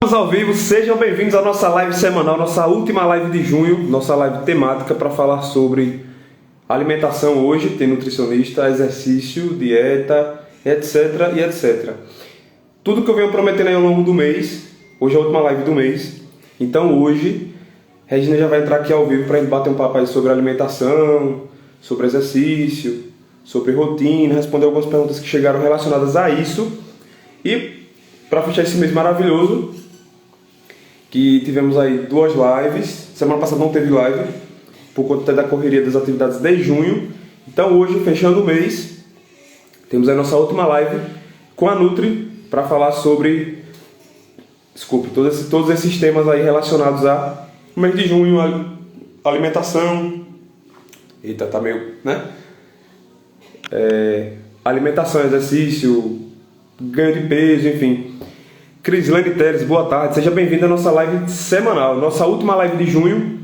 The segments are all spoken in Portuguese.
Estamos ao vivo, sejam bem-vindos à nossa live semanal, nossa última live de junho, nossa live temática para falar sobre alimentação hoje, tem nutricionista, exercício, dieta, etc e etc. Tudo que eu venho prometendo aí ao longo do mês, hoje é a última live do mês, então hoje Regina já vai entrar aqui ao vivo para a gente bater um papo aí sobre alimentação, sobre exercício, sobre rotina, responder algumas perguntas que chegaram relacionadas a isso e para fechar esse mês maravilhoso, que tivemos aí 2 lives, semana passada não teve live, por conta da correria das atividades de junho. Então hoje, fechando o mês, temos a nossa última live com a Nutri, para falar sobre, todos esses temas aí relacionados ao mês de junho, alimentação, eita, tá meio, né? Alimentação, exercício, ganho de peso, enfim. Crislane Teres, boa tarde, seja bem-vindo à nossa live semanal, nossa última live de junho,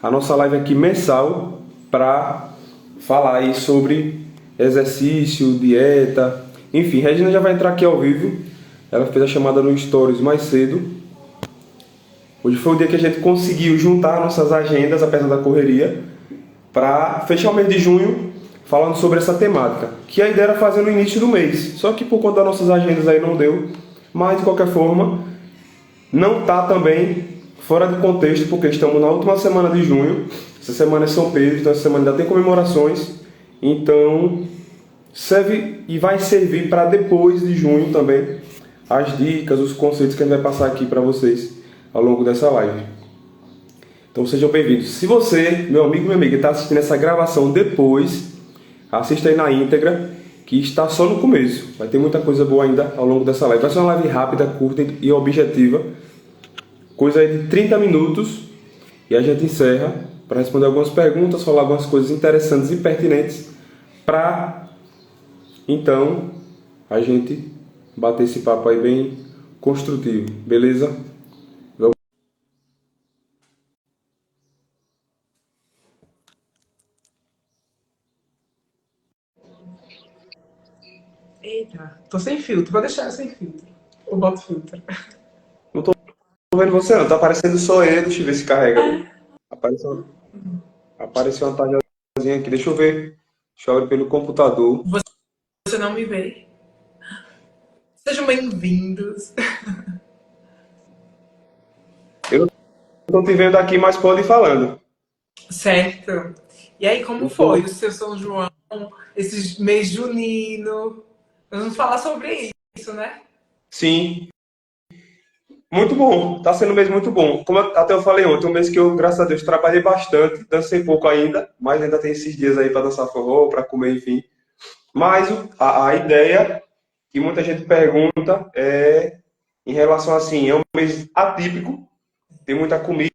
a nossa live aqui mensal, para falar aí sobre exercício, dieta, enfim. Regina já vai entrar aqui ao vivo, ela fez a chamada no Stories mais cedo. Hoje foi o dia que a gente conseguiu juntar nossas agendas, apesar da correria, para fechar o mês de junho falando sobre essa temática, que a ideia era fazer no início do mês, só que por conta das nossas agendas aí não deu. Mas, de qualquer forma, não está também fora de contexto, porque estamos na última semana de junho. Essa semana é São Pedro, então essa semana ainda tem comemorações. Então, serve e vai servir para depois de junho também as dicas, os conceitos que a gente vai passar aqui para vocês ao longo dessa live. Então, sejam bem-vindos. Se você, meu amigo, minha amiga, está assistindo essa gravação depois, assista aí na íntegra, que está só no começo. Vai ter muita coisa boa ainda ao longo dessa live. Vai ser uma live rápida, curta e objetiva. Coisa aí de 30 minutos. E a gente encerra para responder algumas perguntas, falar algumas coisas interessantes e pertinentes para, então, a gente bater esse papo aí bem construtivo. Beleza? Eita, tô sem filtro. Vou deixar sem filtro. Eu boto filtro. Não tô vendo você não. Tá aparecendo só ele. Deixa eu ver se carrega. Apareceu, apareceu uma taguinha aqui. Deixa eu ver. Deixa eu abrir pelo computador. Você não me vê? Sejam bem-vindos. Eu não tô te vendo aqui, mas pode ir falando. Certo. E aí, como foi o seu São João? Esse mês junino? Vamos falar sobre isso, né? Sim, muito bom. Tá sendo um mês muito bom. Como até eu falei ontem, um mês que eu, graças a Deus, trabalhei bastante. Dancei pouco ainda, mas ainda tem esses dias aí para dançar forró, para comer, enfim. Mas a ideia que muita gente pergunta é em relação assim, é um mês atípico, tem muita comida,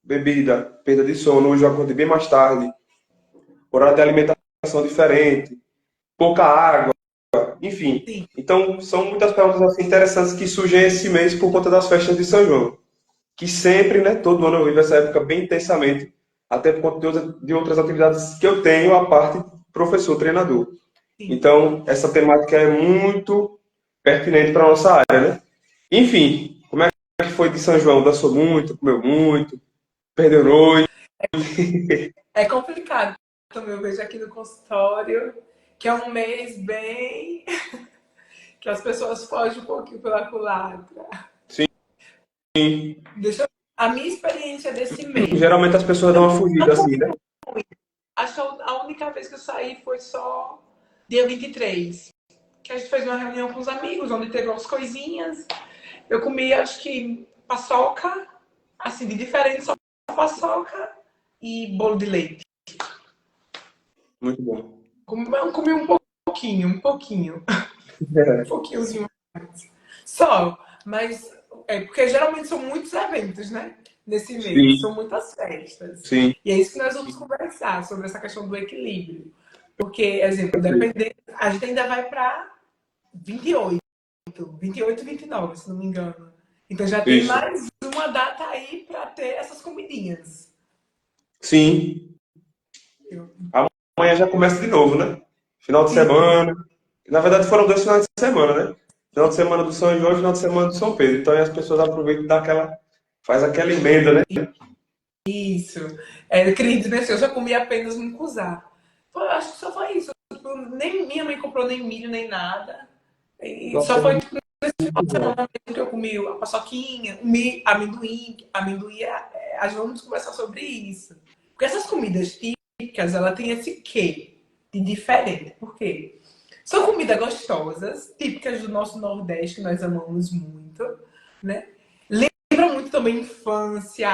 bebida, perda de sono. Hoje eu acordei bem mais tarde, horário de alimentação diferente, pouca água. Enfim, Sim. então são muitas perguntas assim, interessantes que surgem esse mês por conta das festas de São João, que sempre, né, todo ano eu vivo essa época bem intensamente, até por conta de outras atividades que eu tenho, a parte professor, treinador. Sim. Então, essa temática é muito pertinente para a nossa área, né? Enfim, como é que foi de São João? Dançou muito, comeu muito, perdeu noite? É complicado também. Eu vejo aqui no consultório que é um mês bem que as pessoas fogem um pouquinho pela culatra. Sim, A minha experiência desse mês. geralmente as pessoas dão uma fugida Não assim, foi né? ruim. Acho que a única vez que eu saí foi só dia 23. Que a gente fez uma reunião com os amigos, onde teve umas coisinhas. Eu comi, acho que, paçoca, assim, de diferente, só paçoca e bolo de leite. Muito bom. Comi um pouquinho, um pouquinhozinho mais. Só, mas é porque geralmente são muitos eventos, né? Nesse mês, Sim, são muitas festas. sim. E é isso que nós vamos conversar, sobre essa questão do equilíbrio. Porque, exemplo, dependendo, a gente ainda vai para 28, 28 e 29, se não me engano. Então já tem Isso. mais uma data aí para ter essas comidinhas. Sim. Eu- Amanhã já começa de novo, né? Final de Sim, semana. Na verdade, foram 2 finais de semana, né? Final de semana do São João e final de semana do São Pedro. Então aí as pessoas aproveitam e faz aquela emenda, né? Isso. É, acredito, né? Eu já comi apenas mucuzá. Pô, eu acho que só foi isso. Tipo, nem minha mãe comprou nem milho, nem nada. E Nossa, só é foi tipo, nesse final muito de bom. semana mesmo que eu comi a paçoquinha, amendoim. Amendoim, vamos conversar sobre isso. Porque essas comidas típicas, ela tem esse quê de diferente. Por quê? São comidas gostosas, típicas do nosso Nordeste, que nós amamos muito, né? Lembra muito também infância,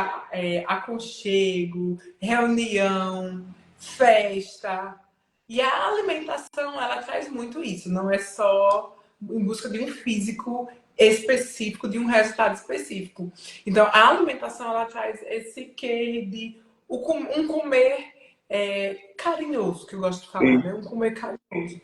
aconchego, reunião, festa. E a alimentação, ela traz muito isso. Não é só em busca de um físico específico, de um resultado específico. Então, a alimentação, ela traz esse quê de um comer carinhoso, que eu gosto de falar, né? Sim, Um comer carinhoso.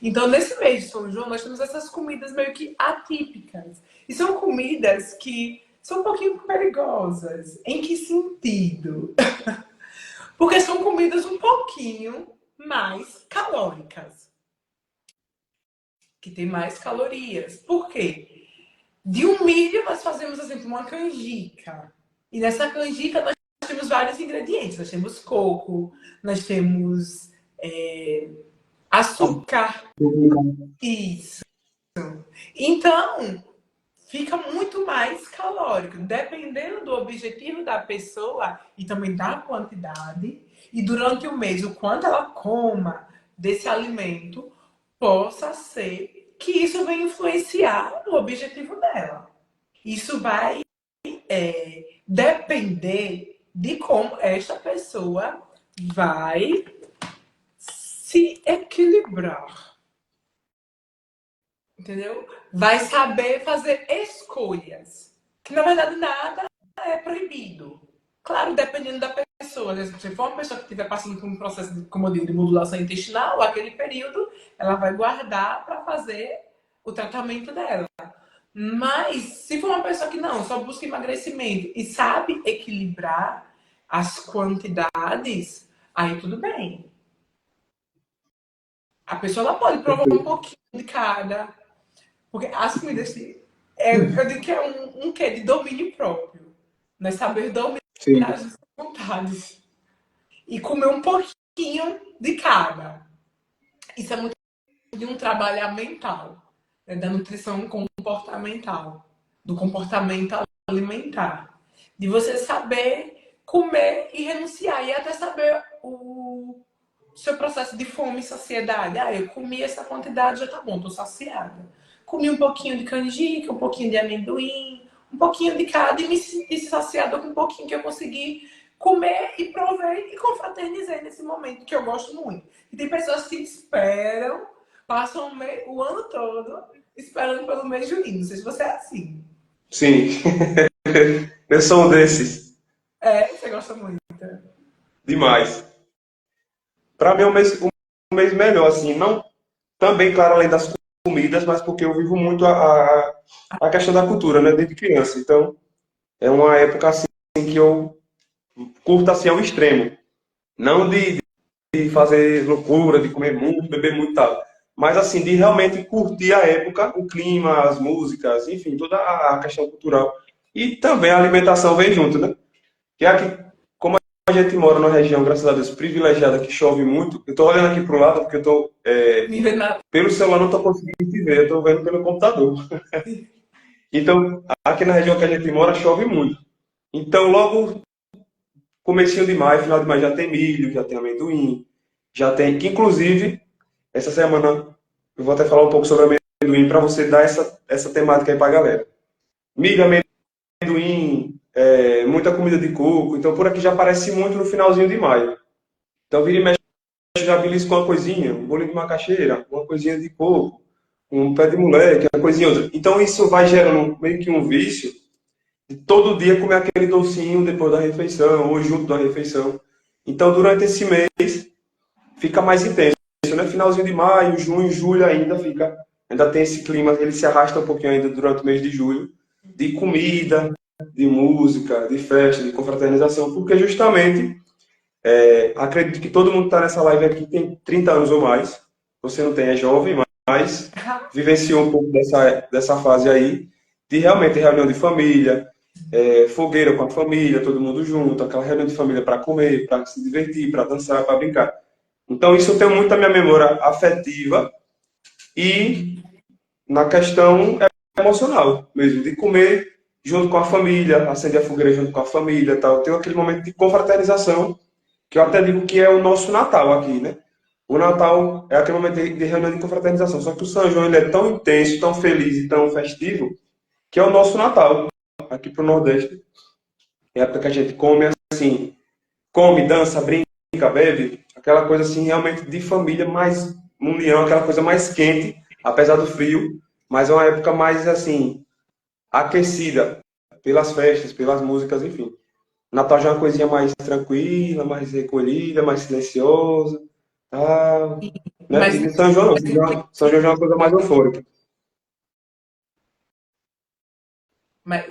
Então, nesse mês de São João, nós temos essas comidas meio que atípicas. E são comidas que são um pouquinho perigosas. Em que sentido? Porque são comidas um pouquinho mais calóricas, que tem mais calorias. Por quê? De um milho nós fazemos, exemplo, uma canjica. E nessa canjica nós temos vários ingredientes. Nós temos coco, nós temos açúcar. Isso. Então, fica muito mais calórico, dependendo do objetivo da pessoa e também da quantidade, e durante o mês, o quanto ela coma desse alimento, possa ser que isso vai influenciar o objetivo dela. Isso vai depender de como esta pessoa vai se equilibrar. Entendeu? Vai saber fazer escolhas. Que na verdade nada é proibido. Claro, dependendo da pessoa. Se for uma pessoa que estiver passando por um processo, como eu digo, de modulação intestinal, aquele período, ela vai guardar para fazer o tratamento dela. Mas se for uma pessoa que não, só busca emagrecimento e sabe equilibrar as quantidades, aí tudo bem. A pessoa ela pode provar um perfeito. pouquinho de cada, porque as comidas, eu digo que é um quê? De domínio próprio. Nós saber dominar Sim, as nossas vontades. E comer um pouquinho de cada. Isso é muito de um trabalho mental, né? Da nutrição comportamental, do comportamento alimentar. De você saber comer e renunciar. E até saber o seu processo de fome e saciedade. Ah, eu comi essa quantidade, já tá bom, tô saciada. Comi um pouquinho de canjica, um pouquinho de amendoim, um pouquinho de cada e me senti saciada com um pouquinho que eu consegui comer e provei e confraternizei nesse momento, que eu gosto muito. E tem pessoas que esperam, passam o ano todo esperando pelo mês junino. Não sei se você é assim. sim. Eu sou um desses. Você gosta muito. Demais. Para mim é um mês melhor, assim. Não também, claro, além das comidas, mas porque eu vivo muito a questão da cultura, né? Desde criança. Então, é uma época assim que eu curto assim ao extremo. Não de fazer loucura, de comer muito, beber muito e tal. Mas assim, de realmente curtir a época, o clima, as músicas, enfim, toda a questão cultural. E também a alimentação vem junto, né? Que aqui, como a gente mora numa região, graças a Deus, privilegiada, que chove muito, eu estou olhando aqui para o lado porque eu estou, Me vê na... pelo celular não estou conseguindo te ver, eu estou vendo pelo computador. Então, aqui na região que a gente mora, chove muito. Então, logo comecinho de maio, final de maio, já tem milho, já tem amendoim, já tem, que inclusive, essa semana eu vou até falar um pouco sobre amendoim para você dar essa temática aí para a galera. Milho, amendoim, muita comida de coco, então por aqui já aparece muito no finalzinho de maio. Então vira e mexe, já belisco uma coisinha, um bolinho de macaxeira, uma coisinha de coco, um pé de moleque, uma coisinha outra. Então isso vai gerando meio que um vício de todo dia comer aquele docinho depois da refeição ou junto da refeição. Então durante esse mês fica mais intenso, né? Finalzinho de maio, junho, julho ainda tem esse clima, ele se arrasta um pouquinho ainda durante o mês de julho, de comida, de música, de festa, de confraternização, porque justamente acredito que todo mundo que está nessa live aqui tem 30 anos ou mais. Você não tem, é jovem, mais vivenciou um pouco dessa fase aí, de realmente reunião de família, fogueira com a família, todo mundo junto, aquela reunião de família para comer, para se divertir, para dançar, para brincar. Então, isso eu tenho muito a minha memória afetiva e na questão emocional mesmo, de comer junto com a família, acender a fogueira junto com a família, tal. Eu tenho aquele momento de confraternização, que eu até digo que é o nosso Natal aqui, né? O Natal é aquele momento de reunião de confraternização. Só que o São João ele é tão intenso, tão feliz e tão festivo, que é o nosso Natal aqui pro Nordeste. É a época que a gente come assim, come, dança, brinca, bebe, aquela coisa assim realmente de família, mais união, aquela coisa mais quente, apesar do frio, mas é uma época mais assim aquecida pelas festas, pelas músicas, enfim. Natal já é uma coisinha mais tranquila, mais recolhida, mais silenciosa, tal, né? Mas E São João não, São João já é uma coisa mais eufórica. mas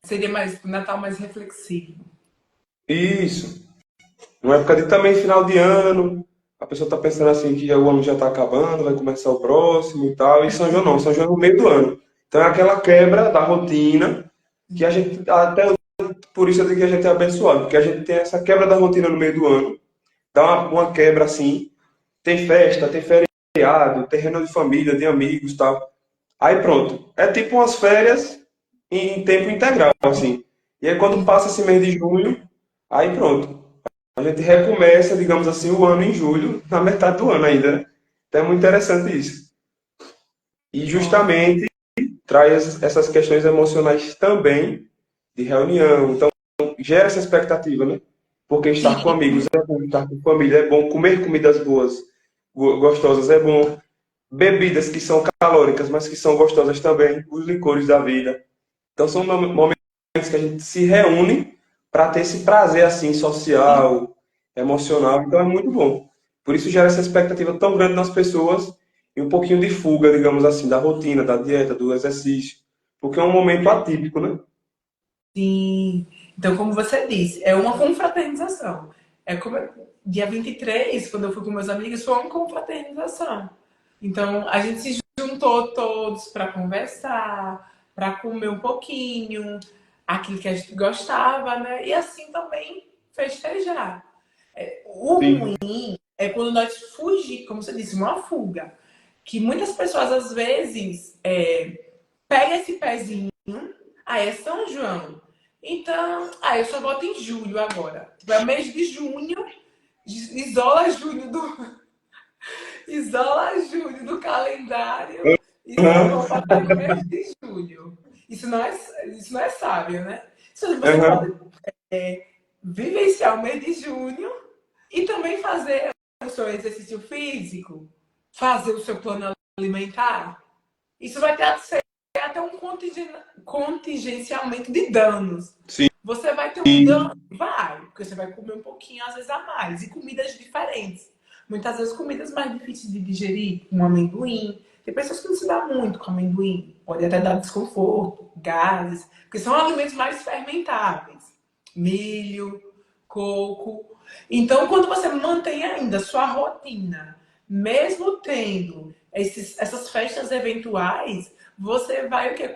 seria mais Natal mais reflexivo. Isso. Uma época de também final de ano, a pessoa está pensando assim que o ano já está acabando, vai começar o próximo e tal, e São João não, São João é no meio do ano. Então é aquela quebra da rotina que a gente, até por isso eu digo que a gente é abençoado, porque a gente tem essa quebra da rotina no meio do ano, dá uma quebra assim, tem festa, tem feriado, tem reunião de família, de amigos e tal. Aí pronto, é tipo umas férias em tempo integral, assim. E aí quando passa esse mês de junho, aí pronto. A gente recomeça, digamos assim, o ano em julho, na metade do ano ainda, né? Então é muito interessante isso. E Nossa, justamente traz essas questões emocionais também de reunião. Então gera essa expectativa, né? Porque estar com sim, amigos é bom, estar com família é bom, comer comidas boas, gostosas é bom, bebidas que são calóricas, mas que são gostosas também, os licores da vida. Então são momentos que a gente se reúne para ter esse prazer assim social, emocional, então é muito bom. Por isso gera essa expectativa tão grande nas pessoas e um pouquinho de fuga, digamos assim, da rotina, da dieta, do exercício, porque é um momento atípico, né? sim. Então, como você disse, é uma confraternização. É como dia 23, quando eu fui com meus amigos, foi uma confraternização. Então, a gente se juntou todos para conversar, para comer um pouquinho, aquilo que a gente gostava, né? E assim também festejar. O Sim, ruim é quando nós fugimos, como você disse, uma fuga. Que muitas pessoas, às vezes, pegam esse pezinho, é São João. Então, eu só voto em julho agora. Tipo, é o mês de junho, isola junho do, isola junho do calendário e só aham, vou votar no mês de julho. Isso não é sábio, né? Você pode aham, vivenciar o mês de junho e também fazer o seu exercício físico, fazer o seu plano alimentar. Isso vai ter até um contingenciamento de danos. sim, Você vai ter um dano? Vai, porque você vai comer um pouquinho, às vezes, a mais. E comidas diferentes. Muitas vezes comidas mais difíceis de digerir, como amendoim. Tem pessoas que não se dão muito com amendoim. Pode até dar desconforto, gases, porque são alimentos mais fermentáveis. Milho, coco. Então, quando você mantém ainda sua rotina, mesmo tendo essas festas eventuais, você vai o quê?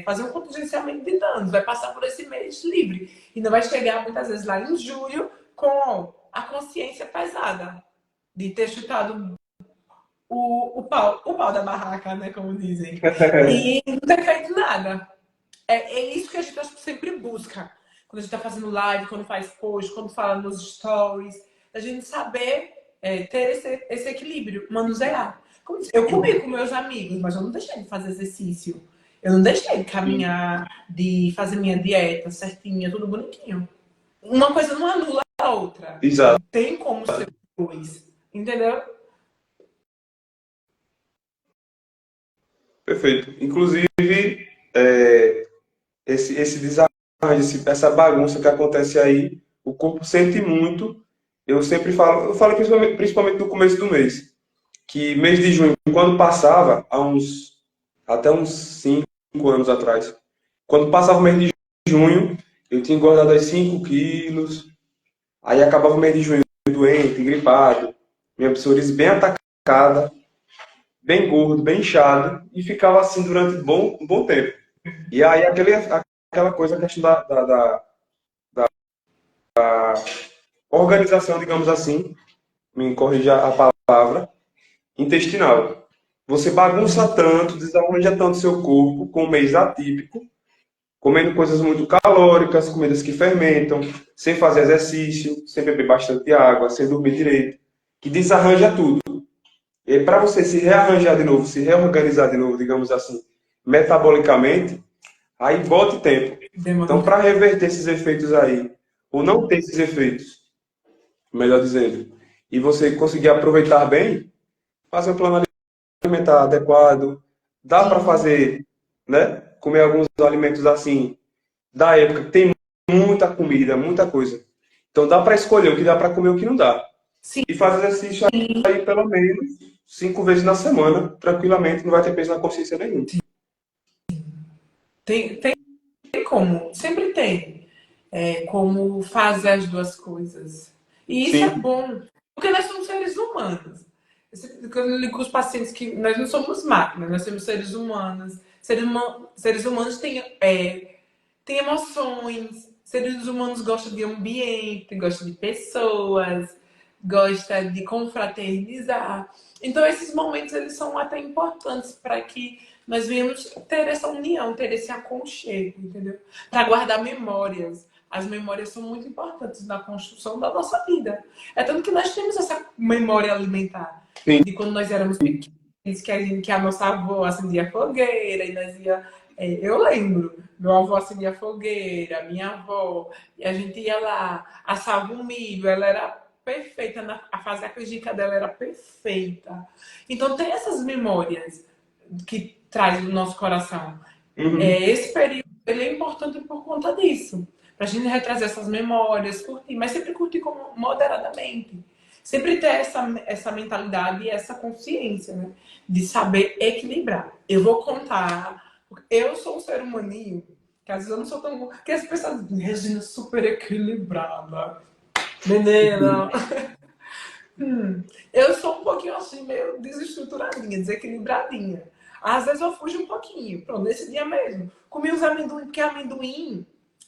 Fazer um contingenciamento de danos, vai passar por esse mês livre. E não vai chegar muitas vezes lá em julho com a consciência pesada de ter chutado o pau da barraca, né? Como dizem. E não ter feito nada. É isso que a gente sempre busca. Quando a gente está fazendo live, quando faz post, quando fala nos stories, a gente saber ter esse equilíbrio, manusear. Eu comi com meus amigos, mas eu não deixei de fazer exercício. Eu não deixei de caminhar, de fazer minha dieta certinha, tudo bonitinho. Uma coisa não anula a outra. exato, Tem como ser dois. Entendeu? perfeito. Inclusive, esse desarranjo, essa bagunça que acontece aí, o corpo sente muito. Eu sempre falo, eu falo principalmente no começo do mês, que mês de junho, quando passava, até uns 5 anos atrás, quando passava o mês de junho, eu tinha engordado aí 5 quilos, aí acabava o mês de junho doente, gripado, minha psoríase bem atacada, bem gordo, bem inchado, e ficava assim durante um bom tempo. E aí aquela coisa, a questão da organização, digamos assim, me corrija a palavra, intestinal. Você bagunça tanto, desarranja tanto seu corpo com um mês atípico, comendo coisas muito calóricas, comidas que fermentam, sem fazer exercício, sem beber bastante água, sem dormir direito, que desarranja tudo. E para você se rearranjar de novo, se reorganizar de novo, digamos assim, metabolicamente, aí bote tempo. Demanda um Então, tempo. para reverter esses efeitos aí, ou não ter esses efeitos, melhor dizendo, e você conseguir aproveitar bem, fazer um plano alimentar adequado, dá para fazer, né? Comer alguns alimentos assim, da época, que tem muita comida, muita coisa. Então dá para escolher o que dá para comer e o que não dá. Sim, E fazer exercício aí pelo menos 5 vezes na semana, tranquilamente, não vai ter peso na consciência nenhum. tem como, sempre tem como fazer as duas coisas. E isso é Sim, bom, porque nós somos seres humanos. Quando eu digo com os pacientes que nós não somos máquinas, nós somos seres humanos. Seres humanos têm emoções, seres humanos gostam de ambiente, gostam de pessoas, gostam de confraternizar. Então, esses momentos eles são até importantes para que nós venhamos ter essa união, ter esse aconchego, entendeu? Para guardar memórias. As memórias são muito importantes na construção da nossa vida. É tanto que nós temos essa memória alimentar sim, de quando nós éramos pequenos, que a nossa avó acendia fogueira e nós ia. Eu lembro, meu avô acendia fogueira, minha avó, e a gente ia lá, assava um milho, ela era perfeita, a fazer a canjica dela era perfeita. Então tem essas memórias que traz no nosso coração. uhum, Esse período ele é importante por conta disso. Para a gente retrazer essas memórias, curtir, mas sempre curtir moderadamente. Sempre ter essa mentalidade e essa consciência, né? De saber equilibrar. Eu vou contar. Eu sou um ser humaninho, que às vezes eu não sou tão. Que as pessoas dizem, Regina, super equilibrada. Menina, eu sou um pouquinho assim, meio desestruturadinha, desequilibradinha. Às vezes eu fujo um pouquinho. Pronto, nesse dia mesmo. Comi os amendoim, porque amendoim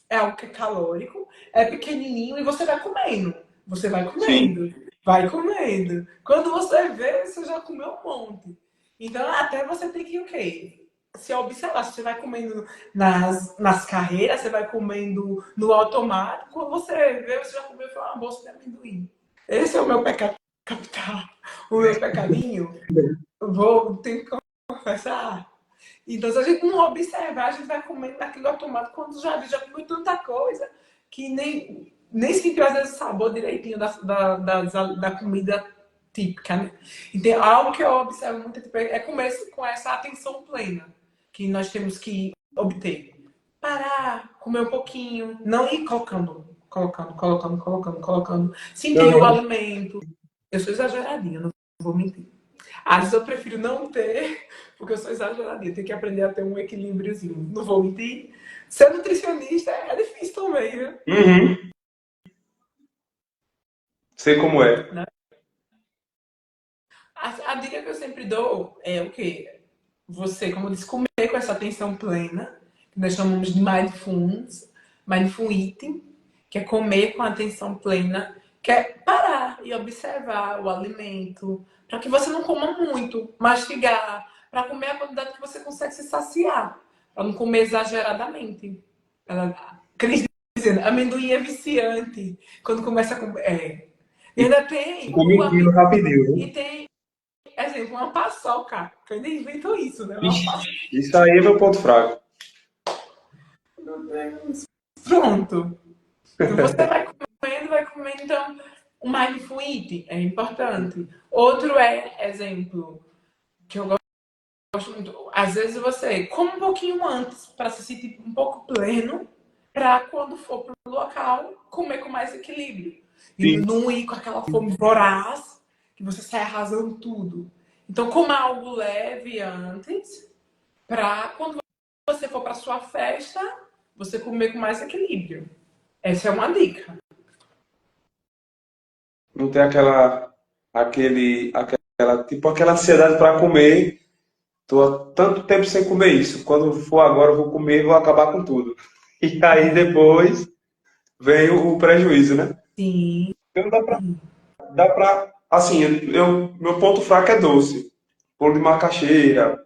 é algo que é calórico, é pequenininho e você vai comendo. Você vai sim, comendo, vai comendo. Quando você vê, você já comeu um monte. Então, até você tem que o quê? Se observar. Se você vai comendo nas carreiras, você vai comendo no automático. Quando você vê, você já comeu uma bolsa de amendoim. Esse é o meu pecado capital. O meu pecadinho, tenho que confessar. Então, se a gente não observar, a gente vai comendo naquele automático quando já comeu tanta coisa que nem sentiu, às vezes, o sabor direitinho da comida típica, né? Então, algo que eu observo muito é comer com essa atenção plena que nós temos que obter. Parar, comer um pouquinho, não ir colocando. Sentir o uhum. alimento. Eu sou exageradinha, não vou mentir. Às vezes eu prefiro não ter, porque eu sou exageradinha. Tenho que aprender a ter um equilíbriozinho. Não vou mentir. Ser nutricionista é difícil também, viu? Uhum. Sei como é. Né? A dica que eu sempre dou é o quê? Você, como eu disse, comer com essa atenção plena, que nós chamamos de mindful eating, que é comer com atenção plena, que é parar e observar o alimento, para que você não coma muito, mastigar, para comer a quantidade que você consegue se saciar, para não comer exageradamente. Cris dizendo, amendoim é viciante, quando começa a comer. E E ainda tem come o um quilo amendoim, rapidinho, e viu? tem, exemplo, uma paçoca, que ainda inventou isso, né? Uma Ixi, paçoca. isso aí é meu ponto fraco. Meu Deus. Pronto. Então você vai comendo. Então, o mindful eating é importante. Outro exemplo, que eu gosto muito. Às vezes você come um pouquinho antes para se sentir um pouco pleno, para quando for para o local, comer com mais equilíbrio. E Sim, não ir com aquela fome voraz, que você sai arrasando tudo. Então, coma algo leve antes, para quando você for para sua festa, você comer com mais equilíbrio. Essa é uma dica. não tem aquele Tipo aquela ansiedade para comer. Tô há tanto tempo sem comer isso. Quando for agora, eu vou comer e vou acabar com tudo. E aí depois vem o prejuízo, né? Sim. Então dá pra, assim, meu ponto fraco é doce. Bolo de macaxeira,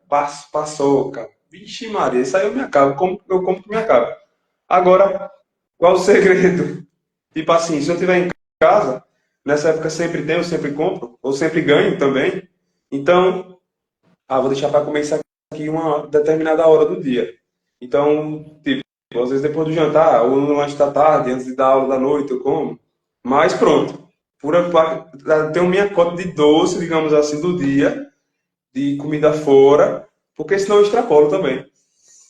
paçoca. Vixe Maria, isso aí eu me acabo, eu como que me acabo. Agora, qual o segredo? Tipo assim, se eu tiver em casa, nessa época sempre tenho, sempre compro, ou sempre ganho também. Então, vou deixar para comer isso aqui uma determinada hora do dia. Então, tipo, às vezes depois do jantar, ou no lanche da tarde, antes de dar aula da noite, eu como. Mas pronto. Tenho minha cota de doce, digamos assim, do dia, de comida fora, porque senão eu extrapolo também.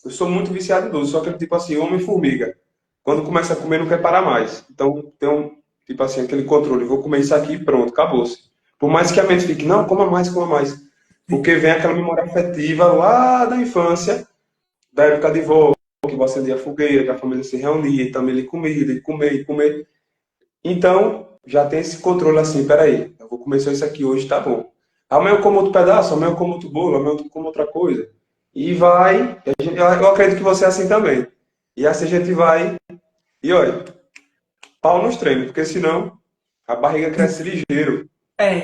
Eu sou muito viciado em doce, só que tipo assim, homem-formiga. Quando começa a comer, não quer parar mais. Então, tem tipo assim, aquele controle. Vou comer isso aqui e pronto, acabou-se. Por mais que a mente fique, não, coma mais, coma mais. Porque vem aquela memória afetiva lá da infância, da época de vó, que você acendia a fogueira, que a família se reunia, e também ele comia, e comer, e comer. Então, já tem esse controle assim, peraí, eu vou comer só isso aqui hoje, tá bom. Amanhã eu como outro pedaço, amanhã eu como outro bolo, amanhã eu como outra coisa. E vai, eu acredito que você é assim também. E assim a gente vai, e olha, pau nos treinos, porque senão a barriga cresce ligeiro. É,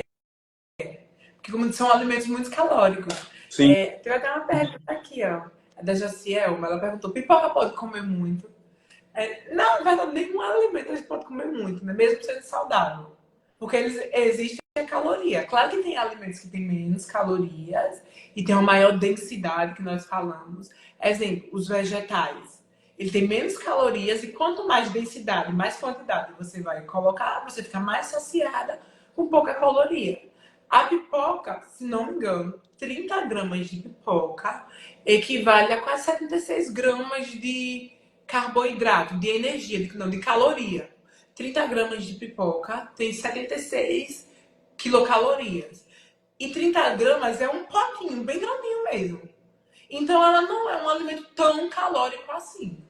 porque como são alimentos muito calóricos. Sim. Tem até uma pergunta aqui, ó. A da Jacielma, ela perguntou, pipoca pode comer muito? Não, na verdade, nenhum alimento a gente pode comer muito, né? Mesmo sendo saudável. Porque eles existem a caloria. Claro que tem alimentos que têm menos calorias e tem uma maior densidade que nós falamos. Exemplo, os vegetais. Ele tem menos calorias e quanto mais densidade, mais quantidade você vai colocar, você fica mais saciada com pouca caloria. A pipoca, se não me engano, 30 gramas de pipoca equivale a quase 76 gramas de carboidrato, de energia, não, de caloria. 30 gramas de pipoca tem 76 quilocalorias. E 30 gramas é um potinho, bem grandinho mesmo. Então ela não é um alimento tão calórico assim.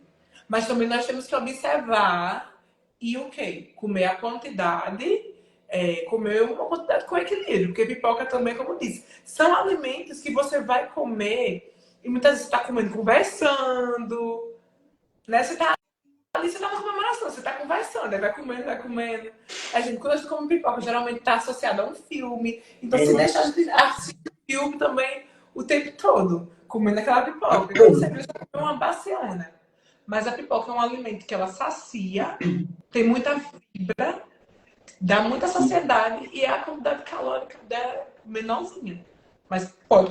Mas também nós temos que observar e o quê? Comer a quantidade, comer uma quantidade com equilíbrio. Porque pipoca também, como eu disse, são alimentos que você vai comer e muitas vezes você está comendo conversando, né? Você está ali, você tá na comemoração, você tá conversando, aí vai comendo, vai comendo. A gente, quando a gente come pipoca, geralmente tá associado a um filme. Então, se deixa a gente assistir o filme também o tempo todo, comendo aquela pipoca. E quando você vê, você come uma baciona. Mas a pipoca é um alimento que ela sacia, tem muita fibra, dá muita saciedade e a quantidade calórica dela é menorzinha. Mas pode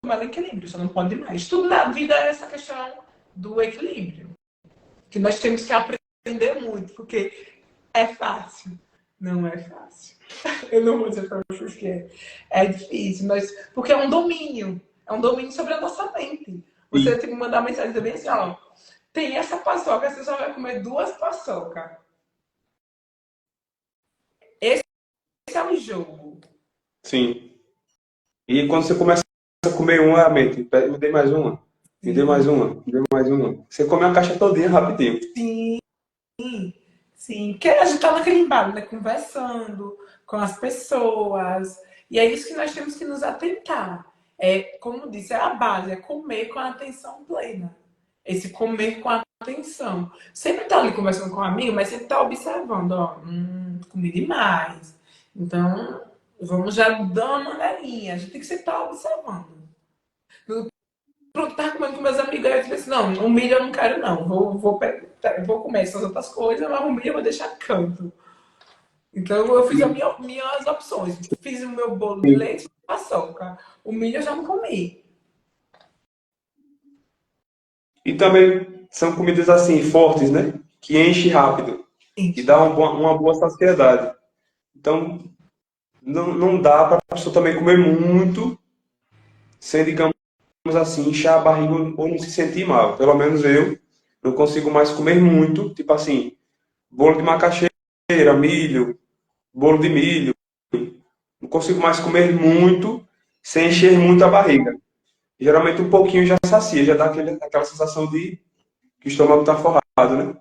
comer ela em equilíbrio, você não pode mais. Tudo na vida é essa questão do equilíbrio que nós temos que aprender muito, porque é fácil. Não é fácil. Eu não vou dizer para vocês que é difícil, mas porque é um domínio sobre a nossa mente. Você tem que mandar uma mensagem também assim, ó, tem essa paçoca, você só vai comer 2 paçocas. Esse é o jogo. Sim. E quando você começa a comer uma, a mente, me dê mais uma, me dê mais uma, me dê mais uma. Você come a caixa todinha rapidinho. Sim, sim. Porque a gente tá naquele embalo, né? Conversando com as pessoas. E é isso que nós temos que nos atentar. Como disse, é a base, é comer com a atenção plena. Esse comer com atenção. Sempre tá ali conversando com um amigo, mas sempre tá observando, ó, comi demais. Então, vamos já dar uma maneirinha. A gente tem que sempre estar observando. Pronto, tava comendo com meus amigos, aí eu disse assim, não, o milho eu não quero não, vou comer essas outras coisas, mas o milho eu vou deixar canto. Então eu fiz minhas opções, fiz o meu bolo de leite e paçoca. O milho eu já não comi. E também são comidas assim, fortes, né? Que enche rápido. E dá uma boa saciedade. Então, não dá para a pessoa também comer muito, sem, digamos assim, inchar a barriga ou não se sentir mal. Pelo menos eu não consigo mais comer muito, tipo assim, bolo de macaxeira, milho, bolo de milho. Não consigo mais comer muito sem encher muito a barriga. Geralmente um pouquinho já sacia, já dá aquela sensação de que o estômago está forrado, né?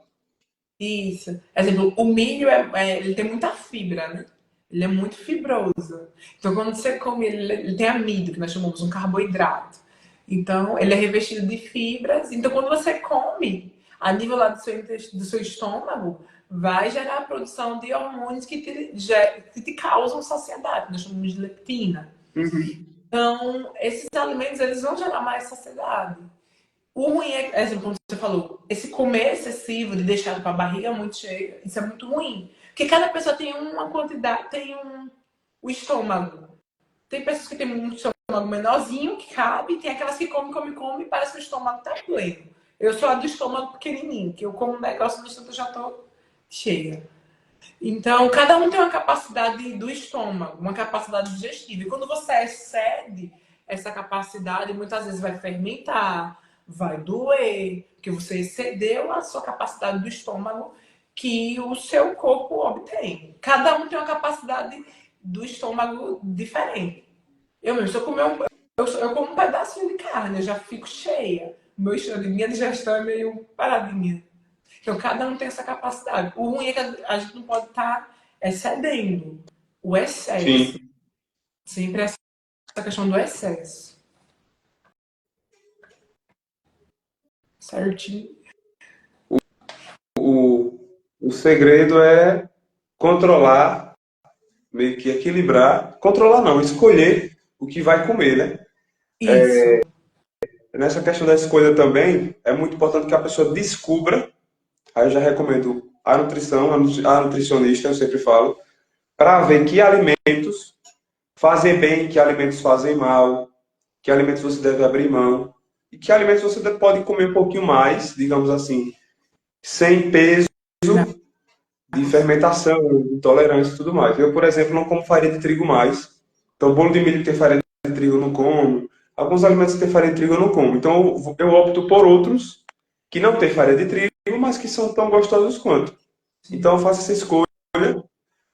Isso. Por exemplo, o milho ele tem muita fibra, né? Ele é muito fibroso. Então, quando você come, ele tem amido, que nós chamamos um carboidrato. Então, ele é revestido de fibras. Então, quando você come, a nível lá do seu estômago, vai gerar a produção de hormônios que te causam saciedade. Nós chamamos de leptina. Uhum. Então, esses alimentos, eles vão gerar mais saciedade. O ruim é, exemplo, como você falou, esse comer excessivo, de deixar com a barriga muito cheia, isso é muito ruim. Porque cada pessoa tem uma quantidade, o estômago. Tem pessoas que têm um estômago menorzinho, que cabe, e tem aquelas que come, e parece que o estômago tá pleno. Eu sou a do estômago pequenininho, que eu como um negócio no instante eu já tô cheia. Então, cada um tem uma capacidade do estômago, uma capacidade digestiva. E quando você excede essa capacidade, muitas vezes vai fermentar, vai doer, porque você excedeu a sua capacidade do estômago que o seu corpo obtém. Cada um tem uma capacidade do estômago diferente. Eu mesmo, se eu comer eu como um pedacinho de carne, eu já fico cheia. Minha digestão é meio paradinha. Então, cada um tem essa capacidade. O ruim é que a gente não pode estar excedendo o excesso. Sim. Sempre essa questão do excesso. Certinho? O, o segredo é controlar, meio que equilibrar. Controlar não, escolher o que vai comer, né? Isso. Nessa questão da escolha também, é muito importante que a pessoa descubra. Aí eu já recomendo a nutrição, a nutricionista, eu sempre falo, para ver que alimentos fazem bem, que alimentos fazem mal, que alimentos você deve abrir mão, e que alimentos você pode comer um pouquinho mais, digamos assim, sem peso de fermentação, intolerância e tudo mais. Eu, por exemplo, não como farinha de trigo mais. Então, bolo de milho que tem farinha de trigo eu não como. Alguns alimentos que tem farinha de trigo eu não como. Então, eu opto por outros que não têm farinha de trigo, mas que são tão gostosos quanto. Então, eu faço essa escolha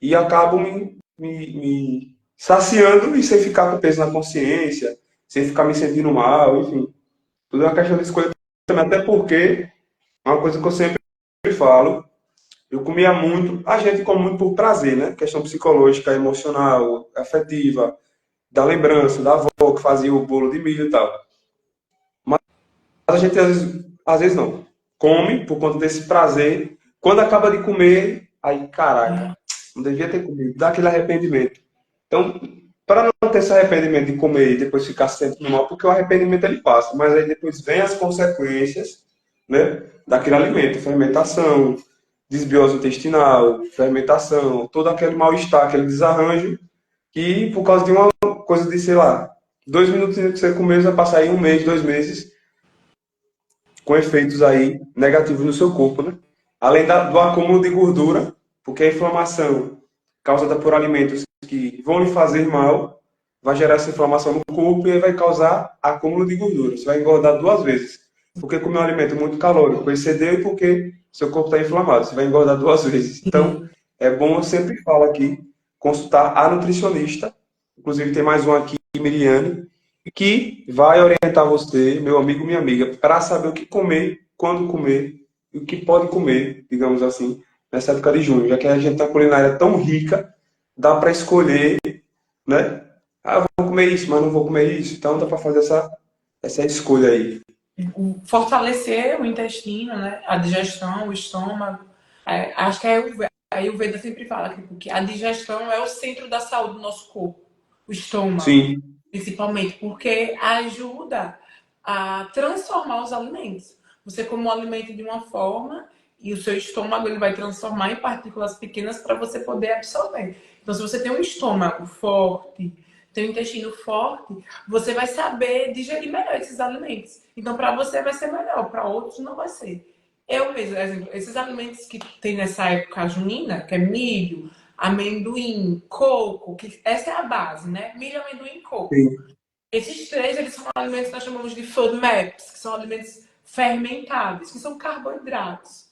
e acabo me saciando e sem ficar com peso na consciência, sem ficar me sentindo mal, enfim. Tudo é uma questão de escolha também, até porque é uma coisa que eu sempre falo, eu comia muito, a gente come muito por prazer, né? Questão psicológica, emocional, afetiva, da lembrança, da avó que fazia o bolo de milho e tal. Mas a gente às vezes não. Come por conta desse prazer. Quando acaba de comer, aí, caraca, não devia ter comido. Dá aquele arrependimento. Então, para não ter esse arrependimento de comer e depois ficar se sentindo mal, porque o arrependimento ele passa, mas aí depois vem as consequências, né, daquele alimento, fermentação, desbiose intestinal, fermentação, todo aquele mal-estar, aquele desarranjo, que por causa de uma coisa de, sei lá, 2 minutos que você comeu, vai passar aí 1 mês, 2 meses, com efeitos aí negativos no seu corpo, né? Além do acúmulo de gordura, porque a inflamação causada por alimentos que vão lhe fazer mal, vai gerar essa inflamação no corpo e vai causar acúmulo de gordura. Você vai engordar 2 vezes. Porque comeu um alimento muito calórico, excedeu e porque seu corpo está inflamado. Você vai engordar 2 vezes. Então, Sim. é bom, eu sempre falo aqui, consultar a nutricionista. Inclusive, tem mais uma aqui, Miriane, que vai orientar você, meu amigo, minha amiga, para saber o que comer, quando comer e o que pode comer, digamos assim, nessa época de junho, já que a gente tem uma culinária tão rica, dá para escolher, né? Ah, vou comer isso, mas não vou comer isso. Então dá para fazer essa escolha aí. Fortalecer o intestino, né? A digestão, o estômago. Acho que a Ayurveda sempre fala que a digestão é o centro da saúde do nosso corpo. O estômago, Sim, principalmente, porque ajuda a transformar os alimentos. Você come um alimento de uma forma e o seu estômago ele vai transformar em partículas pequenas para você poder absorver. Então, se você tem um estômago forte, tem um intestino forte, você vai saber digerir melhor esses alimentos. Então, para você vai ser melhor, para outros não vai ser. Eu mesmo, por exemplo, esses alimentos que tem nessa época junina, que é milho, amendoim, coco, que essa é a base, né? Milho, amendoim e coco. sim, Esses três, eles são alimentos que nós chamamos de FODMAPs, que são alimentos fermentáveis, que são carboidratos,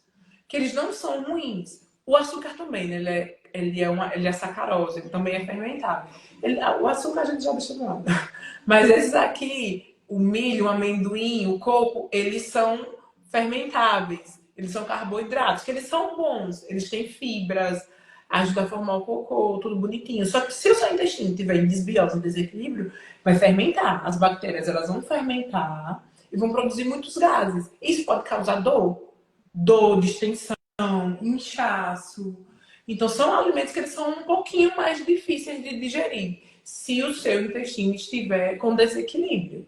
que eles não são ruins. O açúcar também, né? Ele é sacarose, ele também é fermentável. O açúcar a gente já deixa de lado. Mas esses aqui, o milho, o amendoim, o coco, eles são fermentáveis. Eles são carboidratos, que eles são bons. Eles têm fibras, ajuda a formar o cocô, tudo bonitinho. Só que se o seu intestino tiver em desbiose, em desequilíbrio, vai fermentar. As bactérias, elas vão fermentar e vão produzir muitos gases. Isso pode causar dor, distensão, inchaço. Então, são alimentos que eles são um pouquinho mais difíceis de digerir, se o seu intestino estiver com desequilíbrio.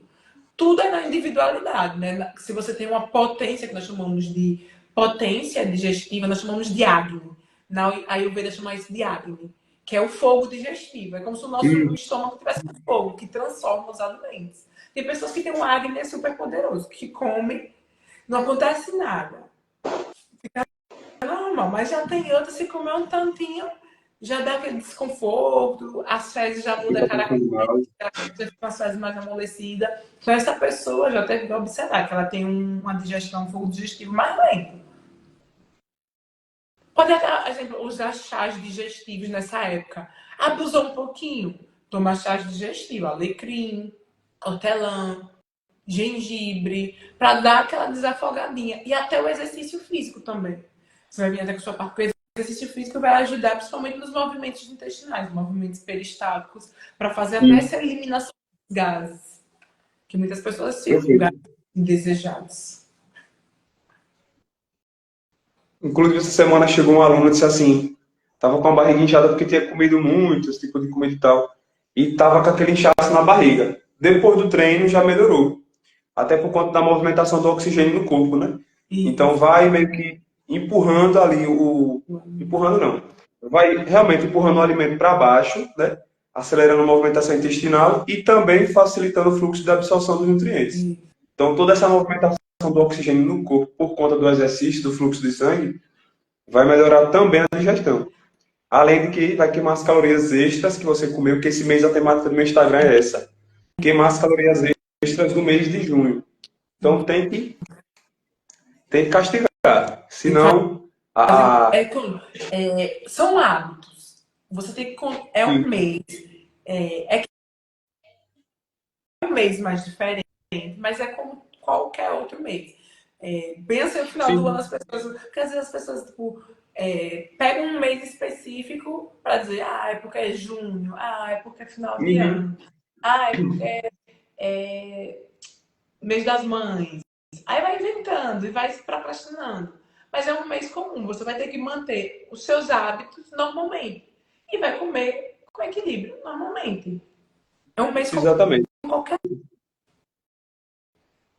Tudo é na individualidade, né? Se você tem uma potência, que nós chamamos de potência digestiva, nós chamamos de Agni. Na Ayurveda chama isso de Agni, que é o fogo digestivo. É como se o nosso estômago tivesse um fogo que transforma os alimentos. Tem pessoas que têm um Agni super poderoso, que comem, não acontece nada. Fica normal, mas já tem outras que comer um tantinho, já dá aquele desconforto, as fezes já mudam a característica, com as fezes mais amolecidas. Então, essa pessoa já teve que observar que ela tem uma digestão, um fogo digestivo mais lento. Pode até, exemplo, usar chás digestivos nessa época. Abusou um pouquinho, toma chás digestivos, alecrim, hortelã, gengibre, para dar aquela desafogadinha. E até o exercício físico também. Você vai vir até com a sua parte. O exercício físico vai ajudar principalmente nos movimentos intestinais, movimentos peristálticos, para fazer até essa eliminação dos gases. Que muitas pessoas ficam com gases indesejados. Inclusive, essa semana chegou um aluno e disse assim, tava com a barriga inchada porque tinha comido muito, esse tipo de comida e tal, e tava com aquele inchaço na barriga. Depois do treino já melhorou, até por conta da movimentação do oxigênio no corpo, né? Então vai meio que empurrando ali empurrando não, vai realmente empurrando o alimento para baixo, né? Acelerando a movimentação intestinal e também facilitando o fluxo de absorção dos nutrientes. Então toda essa movimentação do oxigênio no corpo por conta do exercício, do fluxo de sangue, vai melhorar também a digestão. Além de que vai queimar as calorias extras que você comeu, que esse mês a temática do meu Instagram é essa. Queimar as calorias extras do mês de junho. Então tem que castigar. Senão, são hábitos. Você tem que. É um mês. É um mês mais diferente, mas é como qualquer outro mês. Pensa no final do ano as pessoas. Porque às vezes as pessoas, tipo, pegam um mês específico para dizer, é porque é junho, é porque é final de ano, é porque é mês das mães. Aí vai inventando e vai se procrastinando. Mas é um mês comum, você vai ter que manter os seus hábitos normalmente. E vai comer com equilíbrio normalmente. É um mês comum. Exatamente. Qualquer.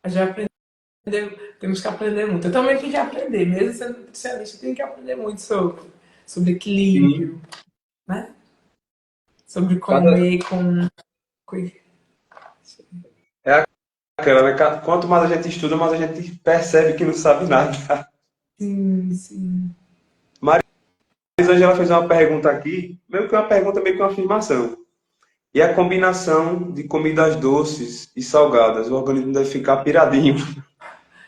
Já aprendeu, temos que aprender muito. Eu também tenho que aprender, mesmo sendo nutricionista, eu tenho que aprender muito sobre equilíbrio, né? Sobre comer com. É aquela, né? Quanto mais a gente estuda, mais a gente percebe que não sabe nada. Sim. Marisângela fez uma pergunta aqui, meio que uma pergunta, meio que uma afirmação. E a combinação de comidas doces e salgadas, o organismo deve ficar piradinho.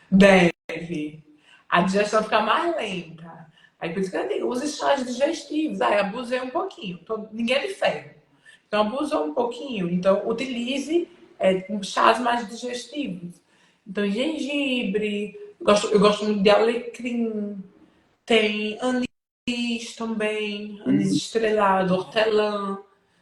Deve. A digestão fica mais lenta. Aí por isso que eu digo, use chás digestivos. Abusei um pouquinho. Ninguém é de ferro. Então abusou um pouquinho. Então utilize chás mais digestivos. Então gengibre, eu gosto muito de alecrim, tem anis também, anis estrelado, hortelã.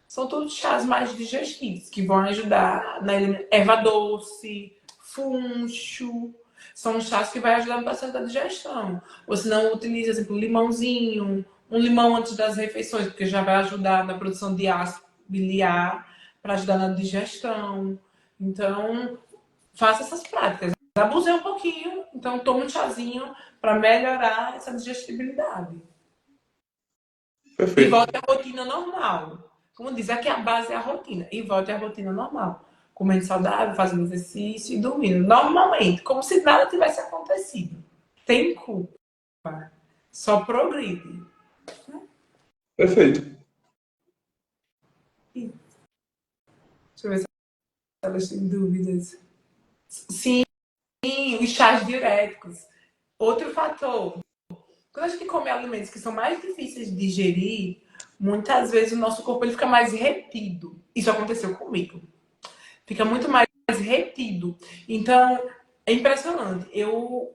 São todos chás mais digestivos que vão ajudar na erva doce, funcho. São chás que vai ajudar no processo da digestão. Ou se não, utilize, por exemplo, limãozinho, um limão antes das refeições, porque já vai ajudar na produção de ácido biliar, para ajudar na digestão. Então, faça essas práticas. Abusei um pouquinho, então toma um chazinho para melhorar essa digestibilidade. Perfeito. E volte à rotina normal. Como diz, aqui a base é a rotina. E volte à rotina normal. Comendo saudável, fazendo exercício e dormindo. Normalmente, como se nada tivesse acontecido. Tem culpa. Só progride. Perfeito. Deixa eu ver se elas têm dúvidas. Sim, os chás diuréticos. Outro fator. Quando a gente come alimentos que são mais difíceis de digerir, muitas vezes o nosso corpo ele fica mais retido. Isso aconteceu comigo. Fica muito mais retido. Então, é impressionante. Eu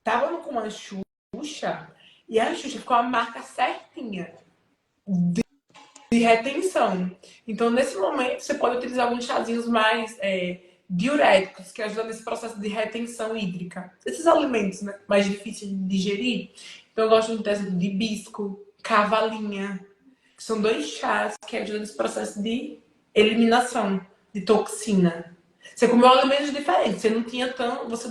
tava com uma Xuxa e a Xuxa ficou a marca certinha. de retenção. Então, nesse momento, você pode utilizar alguns chazinhos mais diuréticos, que ajudam nesse processo de retenção hídrica. Esses alimentos, né, mais difíceis de digerir. Então, eu gosto muito, por exemplo, de hibisco, cavalinha, que são 2 chás que ajudam nesse processo de eliminação de toxina. Você comeu alimentos diferentes, você não tinha tão, você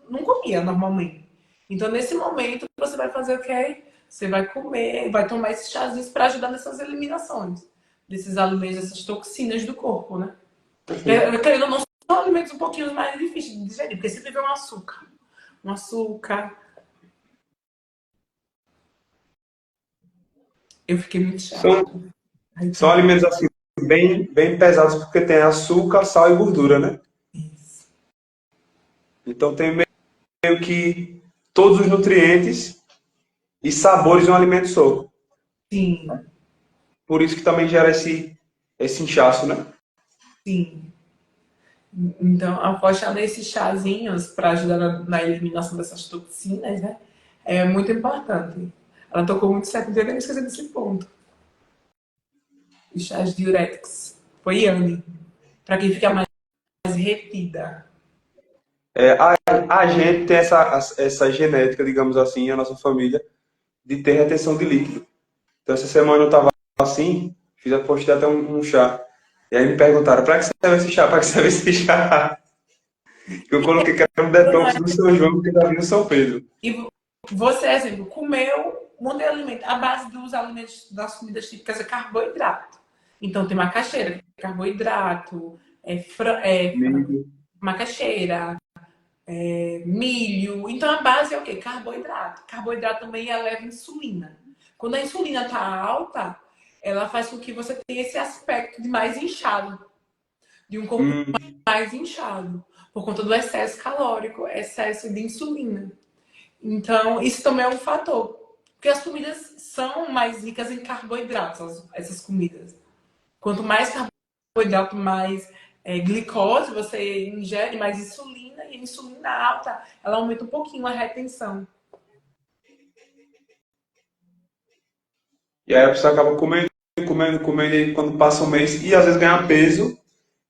não comia normalmente. Então, nesse momento, você vai fazer o quê? Você vai comer, vai tomar esses chazinhos para ajudar nessas eliminações desses alimentos, dessas toxinas do corpo, né? Querendo ou não, são alimentos um pouquinho mais difíceis de digerir, porque sempre vem um açúcar. Um açúcar. Eu fiquei muito chata. São alimentos assim, bem pesados, porque tem açúcar, sal e gordura, né? Isso. Então tem meio que todos os nutrientes e sabores de um alimento só. Sim, Por isso que também gera esse inchaço, né? sim. Então, apostar nesses chazinhos para ajudar na eliminação dessas toxinas, né? É muito importante. Ela tocou muito certo, não devia esquecer desse ponto. Os chás diuréticos. Foi Yane. Para quem fica mais retida. A gente tem essa genética, digamos assim, a nossa família, de ter retenção de líquido. Então, essa semana eu estava assim, postei até um chá. E aí me perguntaram, para que serve esse chá? Para que serve esse chá? Que eu coloquei que era um detox do São João que está vindo São Pedro. E você, exemplo, comeu um monte de alimento. A base dos alimentos, das comidas típicas é carboidrato. Então tem macaxeira, carboidrato, Milho. macaxeira, milho. Então a base é o quê? Carboidrato. Carboidrato também eleva a insulina. Quando a insulina está alta, ela faz com que você tenha esse aspecto de mais inchado, de um corpo mais inchado, por conta do excesso calórico, excesso de insulina. Então, isso também é um fator. Porque as comidas são mais ricas em carboidratos, essas comidas. Quanto mais carboidrato, mais glicose você ingere, mais insulina, e a insulina alta, ela aumenta um pouquinho a retenção. E aí a pessoa acaba comendo, e quando passa um mês, e às vezes ganhar peso,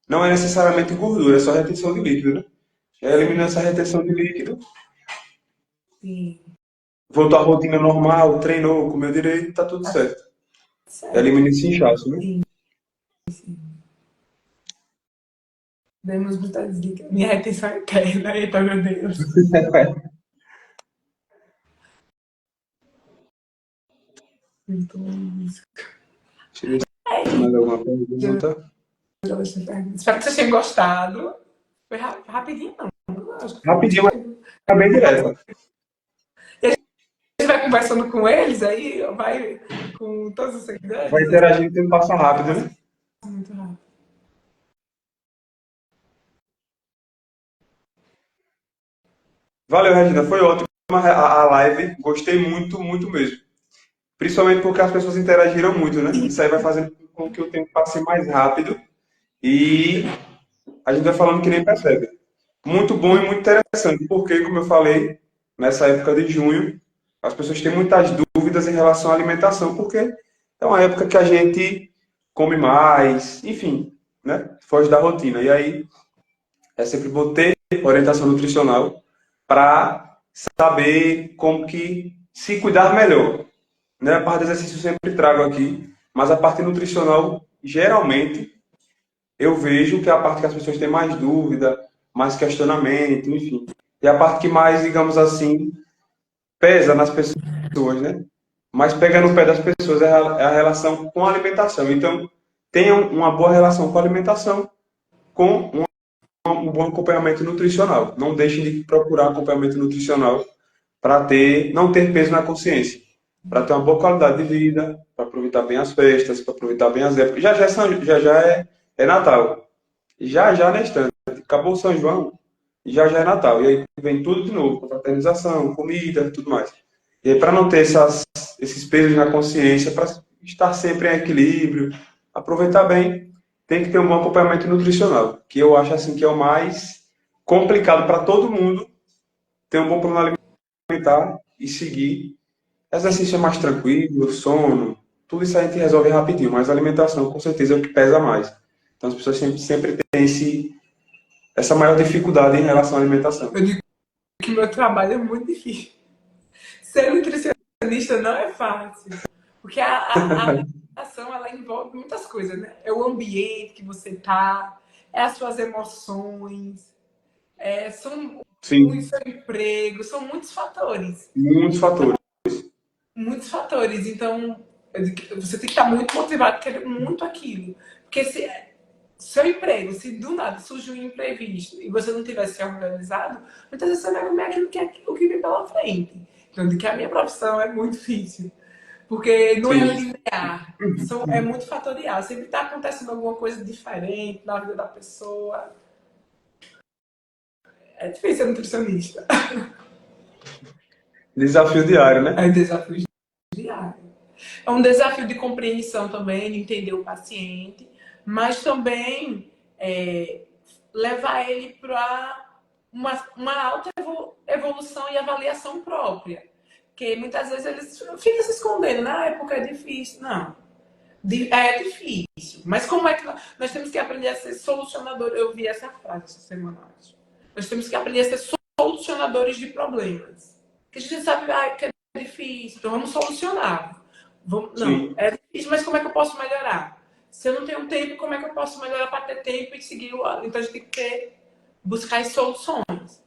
não é necessariamente gordura, é só retenção de líquido, né? E aí eliminando essa retenção de líquido, Sim. voltou à rotina normal, treinou, comeu direito, tá tudo certo. Certo. Elimina esse inchaço, né? Sim, sim. Demos muitas dicas. Minha retenção é eterna. Eita, meu Deus. Muito isso. Deixa eu ver se tem mais alguma pergunta. Espero que vocês tenham gostado. Foi rapidinho, não. Acho que foi Rapidinho, mas muito. tá bem direta. A gente vai conversando com eles aí, vai com todos os seguidores. Vai interagindo, tempo passa rápido, né? Muito rápido. Valeu, Regina. Foi ótima a live. Gostei muito, muito mesmo. Principalmente porque as pessoas interagiram muito, né? Isso aí vai fazendo com que o tempo passe mais rápido e a gente vai falando que nem percebe. Muito bom e muito interessante, porque, como eu falei, nessa época de junho, as pessoas têm muitas dúvidas em relação à alimentação, porque é uma época que a gente come mais, enfim, né? Foge da rotina. E aí é sempre bom ter orientação nutricional para saber como que se cuidar melhor. Né? A parte do exercício eu sempre trago aqui, mas a parte nutricional, geralmente, eu vejo que é a parte que as pessoas têm mais dúvida, mais questionamento, enfim. E a parte que mais, digamos assim, pesa nas pessoas, né? Mas pega no pé das pessoas é a relação com a alimentação. Então, tenham uma boa relação com a alimentação, com um bom acompanhamento nutricional. Não deixem de procurar acompanhamento nutricional para não ter peso na consciência, para ter uma boa qualidade de vida, para aproveitar bem as festas, para aproveitar bem as épocas. Já é Natal. Já na estante. Acabou o São João, já é Natal. E aí vem tudo de novo, confraternização, comida, tudo mais. E aí, para não ter esses pesos na consciência, para estar sempre em equilíbrio, aproveitar bem, tem que ter um bom acompanhamento nutricional, que eu acho assim que é o mais complicado para todo mundo ter um bom plano alimentar e seguir. Exercício é mais tranquilo, sono, tudo isso a gente resolve rapidinho, mas a alimentação com certeza é o que pesa mais. Então as pessoas sempre têm essa maior dificuldade em relação à alimentação. Eu digo que meu trabalho é muito difícil. Ser nutricionista não é fácil. Porque a alimentação, ela envolve muitas coisas, né? É o ambiente que você tá, é as suas emoções, são o Sim, seu emprego, são muitos fatores. muitos fatores. Muitos fatores. Então, você tem que estar muito motivado, querer muito aquilo. Porque se seu emprego, se do nada surge um imprevisto e você não tivesse se organizado, muitas vezes você vai comer aquilo o que vem pela frente. Então, de que a minha profissão é muito difícil. Porque não é Sim. linear. É muito fatorial. Sempre está acontecendo alguma coisa diferente na vida da pessoa. É difícil ser nutricionista. Desafio diário, né? É um desafio diário. É um desafio de compreensão também, de entender o paciente, mas também levar ele para uma alta evolução e avaliação própria. Porque muitas vezes eles ficam se escondendo, na época é difícil. Não, é difícil. Mas como é que nós temos que aprender a ser solucionadores? Eu vi essa frase essa semana, acho. Nós temos que aprender a ser solucionadores de problemas. Porque a gente sabe que é difícil, então vamos solucionar. Não, Sim. é difícil, mas como é que eu posso melhorar? Se eu não tenho tempo, como é que eu posso melhorar para ter tempo e seguir o ano? Então a gente tem que buscar as soluções.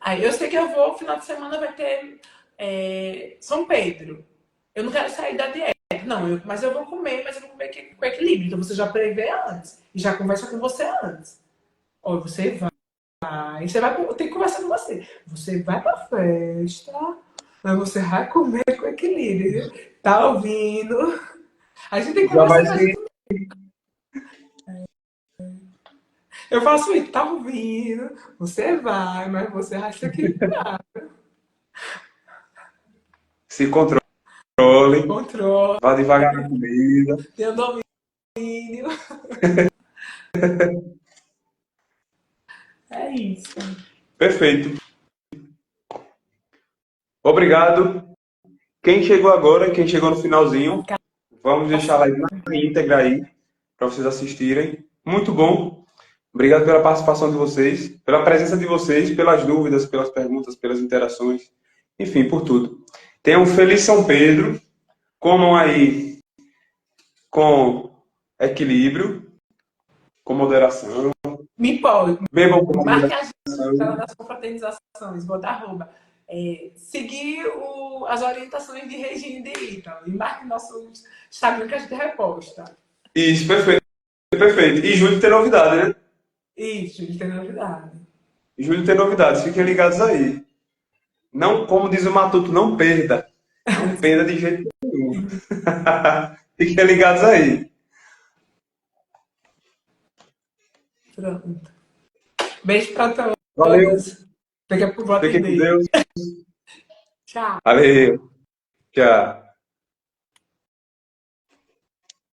Aí eu sei que eu vou, final de semana vai ter São Pedro. Eu não quero sair da dieta. Não, mas eu vou comer, mas eu vou comer com equilíbrio. Então você já prevê antes. E já conversa com você antes. Ou você vai. Você vai tem que conversar com você. Você vai pra festa, mas você vai comer com equilíbrio. Tá ouvindo? A gente tem que Já vai conversar com a se. gente. Eu faço isso, tá ouvindo? Você vai, mas você vai se equilibrar. Se controle, Controle, vá devagar na comida. tenha domínio. É isso. Perfeito. Obrigado. Quem chegou agora, quem chegou no finalzinho, vamos deixar a live na íntegra aí, para vocês assistirem. Muito bom. Obrigado pela participação de vocês, pela presença de vocês, pelas dúvidas, pelas perguntas, pelas interações, enfim, por tudo. Tenham um feliz São Pedro. Comam aí com equilíbrio, com moderação. Me empolgue. Bebam com Marque a gente moderação. nas confraternizações. Bota arroba. Seguir as orientações de Regina e de Ítalo. E marque nosso Instagram que a gente reposta. Isso, perfeito, perfeito. E julho tem novidade, né? Isso, de ter novidade. Julho tem novidades, fiquem ligados aí. Não, como diz o Matuto, não perda. Não perda de jeito nenhum. Fiquem ligados aí. Pronto. Beijo pra Valeu. todos. Daqui a pouco vou Fiquem com atender. Deus. Tchau. Valeu. Tchau.